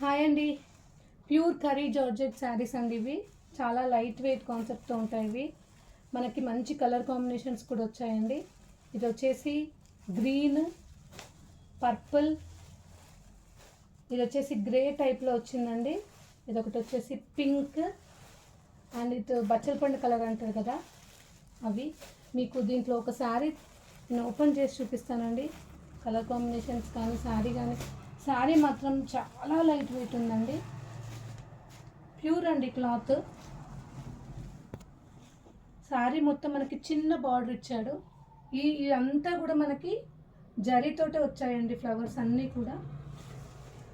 Hi అండి. Pure curry georgette saris అండి. ఇవి చాలా లైట్ వెయిట్ కాన్సెప్ట్తో ఉంటాయి. ఇవి మనకి మంచి కలర్ కాంబినేషన్స్ కూడా వచ్చాయండి. ఇది వచ్చేసి గ్రీన్, పర్పుల్, ఇది వచ్చేసి గ్రే టైప్లో వచ్చిందండి. ఇది ఒకటి వచ్చేసి పింక్ అండ్ ఇది బచ్చల పండు కలర్ అంటారు కదా, అవి. మీకు దీంట్లో ఒక శారీ నేను ఓపెన్ చేసి చూపిస్తానండి. కలర్ కాంబినేషన్స్ కానీ శారీ కానీ, శారీ మాత్రం చాలా లైట్ వెయిట్ ఉందండి. ప్యూర్ అండి క్లాత్. శారీ మొత్తం మనకి చిన్న బార్డర్ ఇచ్చాడు. ఇదంతా కూడా మనకి జరీతోటే వచ్చాయండి ఫ్లవర్స్ అన్నీ కూడా.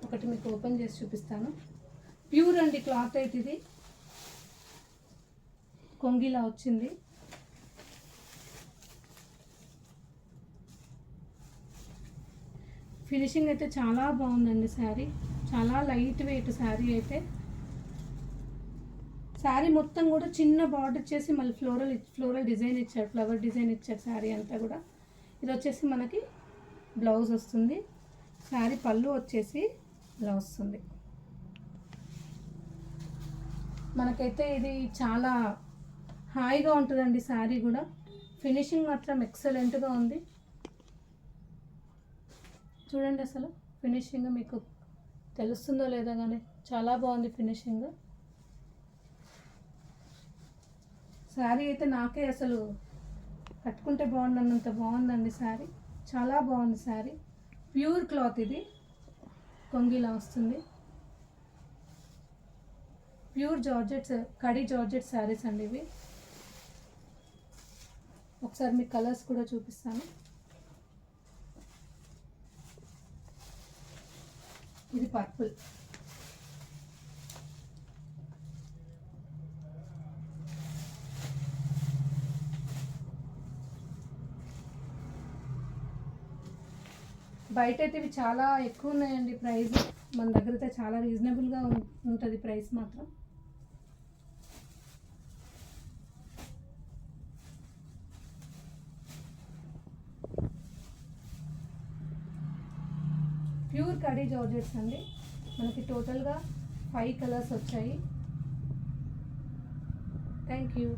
ఒకటి మీకు ఓపెన్ చేసి చూపిస్తాను. ప్యూర్ అండి క్లాత్ అయితే. ఇది కొంగిలా వచ్చింది. ఫినిషింగ్ అయితే చాలా బాగుందండి. శారీ చాలా లైట్ వెయిట్ శారీ అయితే. శారీ మొత్తం కూడా చిన్న బార్డర్ చేసి మళ్ళీ ఫ్లోరల్ డిజైన్ ఇచ్చాడు, ఫ్లవర్ డిజైన్ ఇచ్చాడు శారీ అంతా కూడా. ఇది వచ్చేసి మనకి బ్లౌజ్ వస్తుంది. శారీ పళ్ళు వచ్చేసి ఇలా వస్తుంది. మనకైతే ఇది చాలా హాయిగా ఉంటుందండి శారీ కూడా. ఫినిషింగ్ మాత్రం ఎక్సలెంట్గా ఉంది. చూడండి, అసలు ఫినిషింగ్ మీకు తెలుస్తుందో లేదో కానీ చాలా బాగుంది ఫినిషింగ్. శారీ అయితే నాకే అసలు కట్టుకుంటే బాగుందన్నంత బాగుందండి శారీ. చాలా బాగుంది శారీ. Pure cloth. ఇది కొంగిలా వస్తుంది. Pure georgettes, khadi georgette saris అండి ఇవి. ఒకసారి మీకు కలర్స్ కూడా చూపిస్తాను. ఇది పర్పుల్, బయట అయితే ఇవి చాలా ఎక్కువ ఉన్నాయండి ప్రైస్. మన దగ్గర అయితే చాలా రీజనబుల్గా ఉంటుంది ప్రైస్ మాత్రం. ప్యూర్ కడీ జార్జెట్స్ అండి. మనకి టోటల్గా 5 కలర్స్ వచ్చాయి. Thank you.